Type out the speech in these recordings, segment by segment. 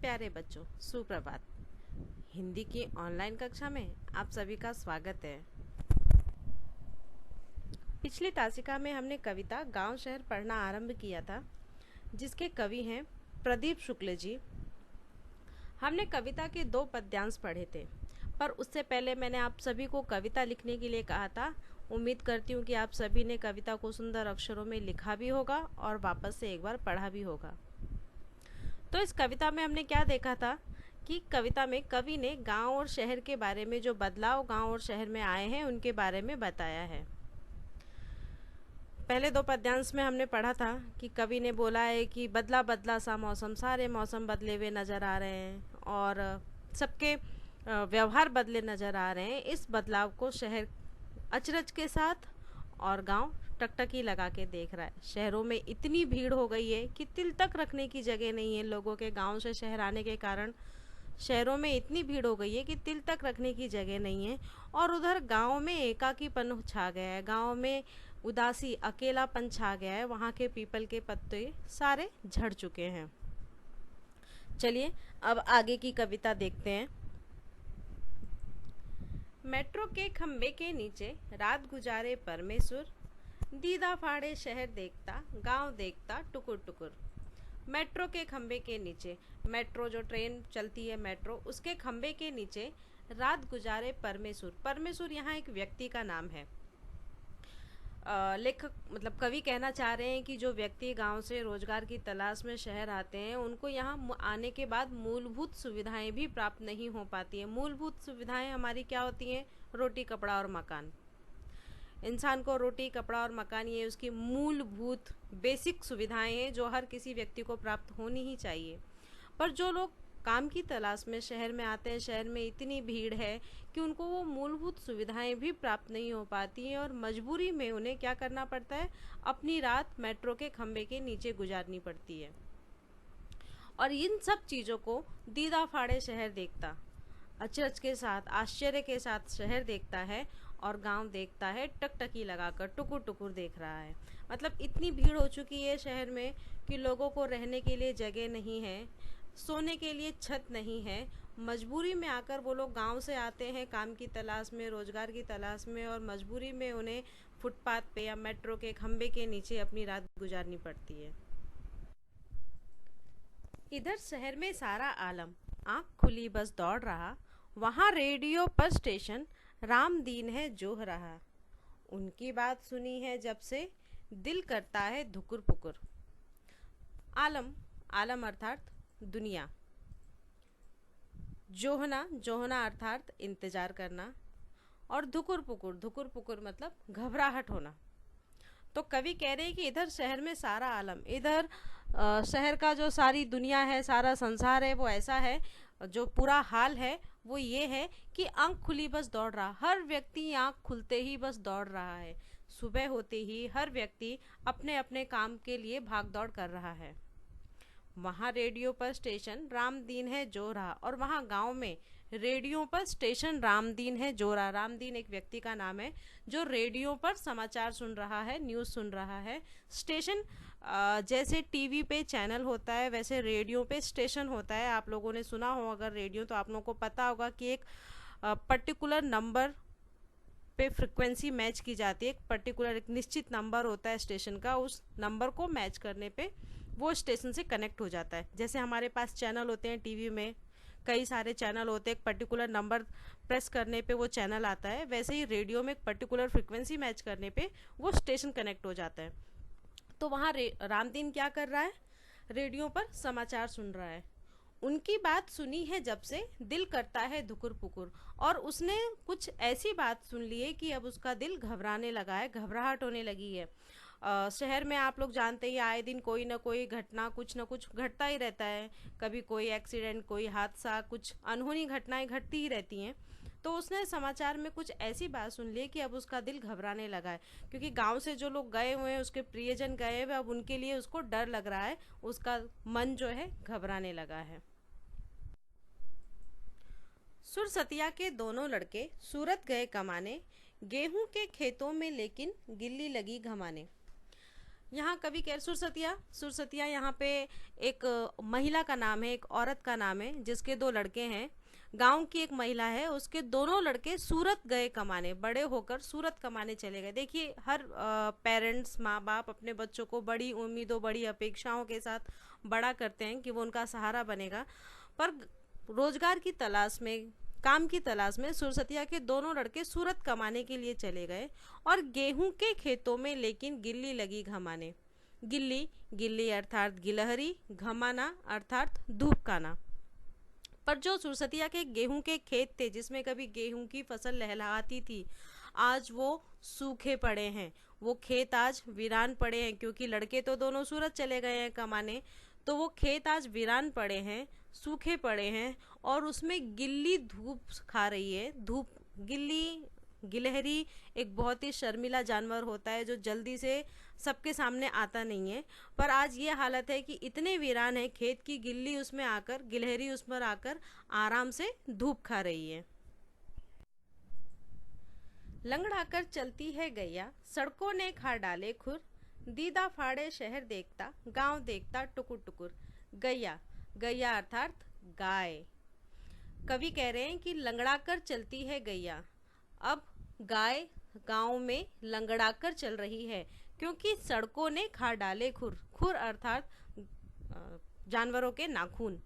प्यारे बच्चों, सुप्रभात। हिंदी की ऑनलाइन कक्षा में आप सभी का स्वागत है। पिछली तासिका में हमने कविता गांव शहर पढ़ना आरंभ किया था, जिसके कवि हैं प्रदीप शुक्ल जी। हमने कविता के 2 पद्यांश पढ़े थे, पर उससे पहले मैंने आप सभी को कविता लिखने के लिए कहा था। उम्मीद करती हूँ कि आप सभी ने कविता को सुंदर अक्षरों में लिखा भी होगा और वापस से एक बार पढ़ा भी होगा। तो इस कविता में हमने क्या देखा था कि कविता में कवि ने गांव और शहर के बारे में, जो बदलाव गांव और शहर में आए हैं उनके बारे में बताया है। पहले 2 पद्यांश में हमने पढ़ा था कि कवि ने बोला है कि बदला बदला सा मौसम, सारे मौसम बदले हुए नज़र आ रहे हैं और सबके व्यवहार बदले नज़र आ रहे हैं। इस बदलाव को शहर अचरज के साथ और गांव टकटकी लगा के देख रहा है। शहरों में इतनी भीड़ हो गई है कि तिल तक रखने की जगह नहीं है। लोगों के गांव से शहर आने के कारण शहरों में इतनी भीड़ हो गई है कि तिल तक रखने की जगह नहीं है। और उधर गांव में एकाकीपन छा गया है, गांव में उदासी, अकेलापन छा गया है। वहाँ के पीपल के पत्ते सारे झड़ चुके हैं। चलिए अब आगे की कविता देखते हैं। मेट्रो के खंबे के नीचे रात गुजारे परमेश्वर, दीदा फाड़े शहर देखता, गांव देखता टुकुर टुकुर। मेट्रो के खंबे के नीचे, मेट्रो जो ट्रेन चलती है मेट्रो, उसके खंबे के नीचे रात गुजारे परमेश्वर। परमेश्वर यहाँ एक व्यक्ति का नाम है। लेखक मतलब कवि कहना चाह रहे हैं कि जो व्यक्ति गांव से रोजगार की तलाश में शहर आते हैं, उनको यहाँ आने के बाद मूलभूत सुविधाएं भी प्राप्त नहीं हो पाती हैं। मूलभूत सुविधाएं हमारी क्या होती हैं? रोटी, कपड़ा और मकान। इंसान को रोटी, कपड़ा और मकान, ये उसकी मूलभूत बेसिक सुविधाएं हैं जो हर किसी व्यक्ति को प्राप्त होनी ही चाहिए। पर जो लोग काम की तलाश में शहर में आते हैं, शहर में इतनी भीड़ है कि उनको वो मूलभूत सुविधाएं भी प्राप्त नहीं हो पाती हैं और मजबूरी में उन्हें क्या करना पड़ता है? अपनी रात मेट्रो के खंबे के नीचे गुजारनी पड़ती है। और इन सब चीज़ों को दीदा फाड़े शहर देखता, अचरज के साथ, आश्चर्य के साथ शहर देखता है और गांव देखता है टकटकी लगाकर, टुकुर टुकुर देख रहा है। मतलब इतनी भीड़ हो चुकी है शहर में कि लोगों को रहने के लिए जगह नहीं है, सोने के लिए छत नहीं है। मजबूरी में आकर वो लोग गांव से आते हैं काम की तलाश में, रोजगार की तलाश में, और मजबूरी में उन्हें फुटपाथ पे या मेट्रो के खंबे के नीचे अपनी रात गुजारनी पड़ती है। इधर शहर में सारा आलम, आँख खुली बस दौड़ रहा, वहाँ रेडियो पर स्टेशन राम दीन है जोह रहा। उनकी बात सुनी है जब से दिल करता है धुकुर पुकुर। आलम, आलम अर्थात दुनिया, जोहना, जोहना अर्थात इंतजार करना, और धुकुर पुकुर, धुकुर पुकुर मतलब घबराहट होना। तो कवि कह रहे हैं कि इधर शहर में सारा आलम, इधर शहर का जो सारी दुनिया है, सारा संसार है, वो ऐसा है, जो पूरा हाल है वो ये है कि आंख खुली बस दौड़ रहा। हर व्यक्ति आंख खुलते ही बस दौड़ रहा है। सुबह होते ही हर व्यक्ति अपने अपने काम के लिए भाग दौड़ कर रहा है। वहाँ रेडियो पर स्टेशन रामदीन है जो रहा, और वहाँ गांव में रेडियो पर स्टेशन रामदीन है जो रहा। रामदीन एक व्यक्ति का नाम है जो रेडियो पर समाचार सुन रहा है, न्यूज़ सुन रहा है। स्टेशन जैसे टीवी पे चैनल होता है, वैसे रेडियो पे स्टेशन होता है। आप लोगों ने सुना हो अगर रेडियो, तो आप लोगों को पता होगा कि एक पर्टिकुलर नंबर पे फ्रिक्वेंसी मैच की जाती है। एक पर्टिकुलर, एक निश्चित नंबर होता है स्टेशन का, उस नंबर को मैच करने पे वो स्टेशन से कनेक्ट हो जाता है। जैसे हमारे पास चैनल होते हैं टीवी में, कई सारे चैनल होते हैं, एक पर्टिकुलर नंबर प्रेस करने पे वो चैनल आता है, वैसे ही रेडियो में एक पर्टिकुलर फ्रिक्वेंसी मैच करने पे वो स्टेशन कनेक्ट हो जाता है। तो वहाँ रामदीन क्या कर रहा है? रेडियो पर समाचार सुन रहा है। उनकी बात सुनी है जब से दिल करता है धुकुर पुकुर, और उसने कुछ ऐसी बात सुन ली है कि अब उसका दिल घबराने लगा है, घबराहट होने लगी है। शहर में आप लोग जानते ही आए दिन कोई ना कोई घटना, कुछ ना कुछ घटता ही रहता है। कभी कोई एक्सीडेंट, कोई हादसा, कुछ अनहोनी घटनाएं घटती ही रहती हैं। तो उसने समाचार में कुछ ऐसी बात सुन ली कि अब उसका दिल घबराने लगा है, क्योंकि गांव से जो लोग गए हुए हैं, उसके प्रियजन गए हुए, अब उनके लिए उसको डर लग रहा है, उसका मन जो है घबराने लगा है। सुरसतिया के दोनों लड़के सूरत गए कमाने, गेहूं के खेतों में लेकिन गिल्ली लगी घमाने। यहाँ कवि कह सुरसतिया, सुरसतिया यहाँ पे एक महिला का नाम है, एक औरत का नाम है जिसके दो लड़के हैं। गांव की एक महिला है, उसके दोनों लड़के सूरत गए कमाने, बड़े होकर सूरत कमाने चले गए। देखिए हर पेरेंट्स, माँ बाप अपने बच्चों को बड़ी उम्मीदों, बड़ी अपेक्षाओं के साथ बड़ा करते हैं कि वो उनका सहारा बनेगा। पर रोजगार की तलाश में, काम की तलाश में सुरसतिया के दोनों लड़के सूरत कमाने के लिए चले गए और गेहूं के खेतों में लेकिन गिल्ली लगी घमाने। गिल्ली, गिल्ली अर्थात गिलहरी, घमाना अर्थात धूप खाना। पर जो सुरसतिया के गेहूं के खेत थे जिसमें कभी गेहूं की फसल लहलहाती थी, आज वो सूखे पड़े हैं। वो खेत आज वीरान पड़े हैं, क्योंकि लड़के तो दोनों सूरत चले गए हैं कमाने। तो वो खेत आज वीरान पड़े हैं, सूखे पड़े हैं और उसमें गिल्ली धूप खा रही है। धूप, गिल्ली, गिलहरी एक बहुत ही शर्मिला जानवर होता है जो जल्दी से सबके सामने आता नहीं है। पर आज ये हालत है कि इतने वीरान है खेत की, गिल्ली उसमें आकर, गिलहरी उस पर आकर आराम से धूप खा रही है। लंगड़ाकर चलती है गैया, सड़कों ने खा डाले खुर, दीदा फाड़े शहर देखता, गांव देखता टुकुर टुकुर। गैया, गैया अर्थात गाय। कवि कह रहे हैं कि लंगड़ाकर चलती है गैया। अब गाय गांव में लंगड़ाकर चल रही है क्योंकि सड़कों ने खा डाले खुर। खुर अर्थात जानवरों के नाखून।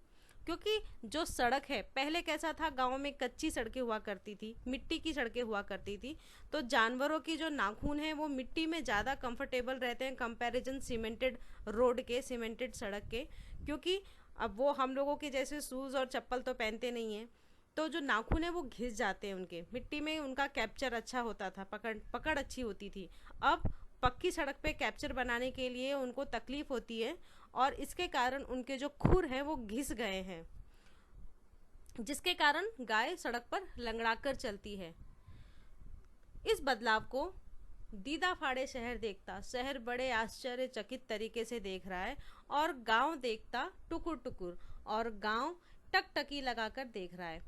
क्योंकि जो सड़क है, पहले कैसा था, गांव में कच्ची सड़कें हुआ करती थी, मिट्टी की सड़कें हुआ करती थी, तो जानवरों की जो नाखून है वो मिट्टी में ज़्यादा कंफर्टेबल रहते हैं कंपैरिजन सीमेंटेड रोड के, सीमेंटेड सड़क के। क्योंकि अब वो हम लोगों के जैसे शूज़ और चप्पल तो पहनते नहीं हैं, तो जो नाखून है वो घिस जाते हैं उनके, मिट्टी में उनका कैप्चर अच्छा होता था, पकड़ अच्छी होती थी। अब पक्की सड़क पे कैप्चर बनाने के लिए उनको तकलीफ होती है और इसके कारण उनके जो खुर हैं वो घिस गए हैं, जिसके कारण गाय सड़क पर लंगड़ाकर चलती है। इस बदलाव को दीदा फाड़े शहर देखता, शहर बड़े आश्चर्यचकित तरीके से देख रहा है, और गांव देखता टुकुर टुकुर, और गांव टकटकी लगाकर देख रहा है।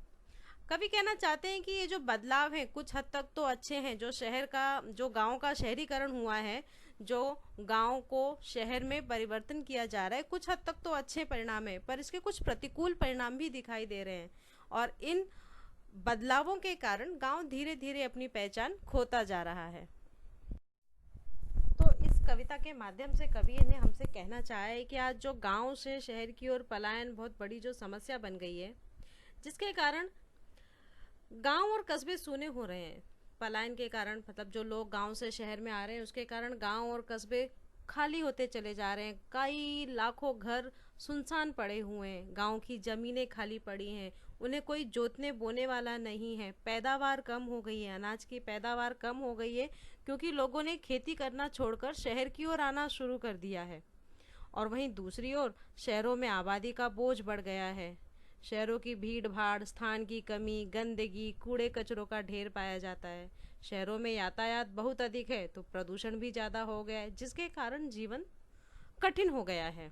कवि कहना चाहते हैं कि ये जो बदलाव हैं कुछ हद तक तो अच्छे हैं। जो शहर का, जो गांव का शहरीकरण हुआ है, जो गांव को शहर में परिवर्तन किया जा रहा है, कुछ हद तक तो अच्छे परिणाम है, पर इसके कुछ प्रतिकूल परिणाम भी दिखाई दे रहे हैं। और इन बदलावों के कारण गांव धीरे धीरे अपनी पहचान खोता जा रहा है। तो इस कविता के माध्यम से कवि ने हमसे कहना चाहा है कि आज जो गांव से शहर की ओर पलायन बहुत बड़ी जो समस्या बन गई है, जिसके कारण गांव और कस्बे सूने हो रहे हैं। पलायन के कारण, मतलब जो लोग गांव से शहर में आ रहे हैं उसके कारण गांव और कस्बे खाली होते चले जा रहे हैं। कई लाखों घर सुनसान पड़े हुए हैं, गांव की ज़मीनें खाली पड़ी हैं, उन्हें कोई जोतने बोने वाला नहीं है। पैदावार कम हो गई है, अनाज की पैदावार कम हो गई है, क्योंकि लोगों ने खेती करना छोड़कर शहर की ओर आना शुरू कर दिया है। और वहीं दूसरी ओर शहरों में आबादी का बोझ बढ़ गया है। शहरों की भीड़ भाड़, स्थान की कमी, गंदगी, कूड़े कचरों का ढेर पाया जाता है। शहरों में यातायात बहुत अधिक है तो प्रदूषण भी ज़्यादा हो गया है, जिसके कारण जीवन कठिन हो गया है।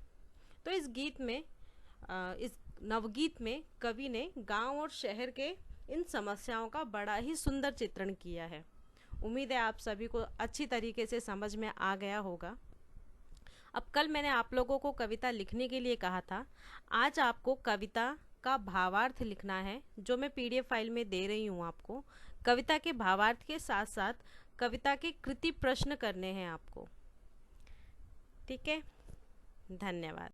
तो इस गीत में, इस नवगीत में कवि ने गांव और शहर के इन समस्याओं का बड़ा ही सुंदर चित्रण किया है। उम्मीद है आप सभी को अच्छी तरीके से समझ में आ गया होगा। अब कल मैंने आप लोगों को कविता लिखने के लिए कहा था, आज आपको कविता का भावार्थ लिखना है, जो मैं PDF फाइल में दे रही हूँ आपको। कविता के भावार्थ के साथ साथ कविता के कृति प्रश्न करने हैं आपको। ठीक है, धन्यवाद।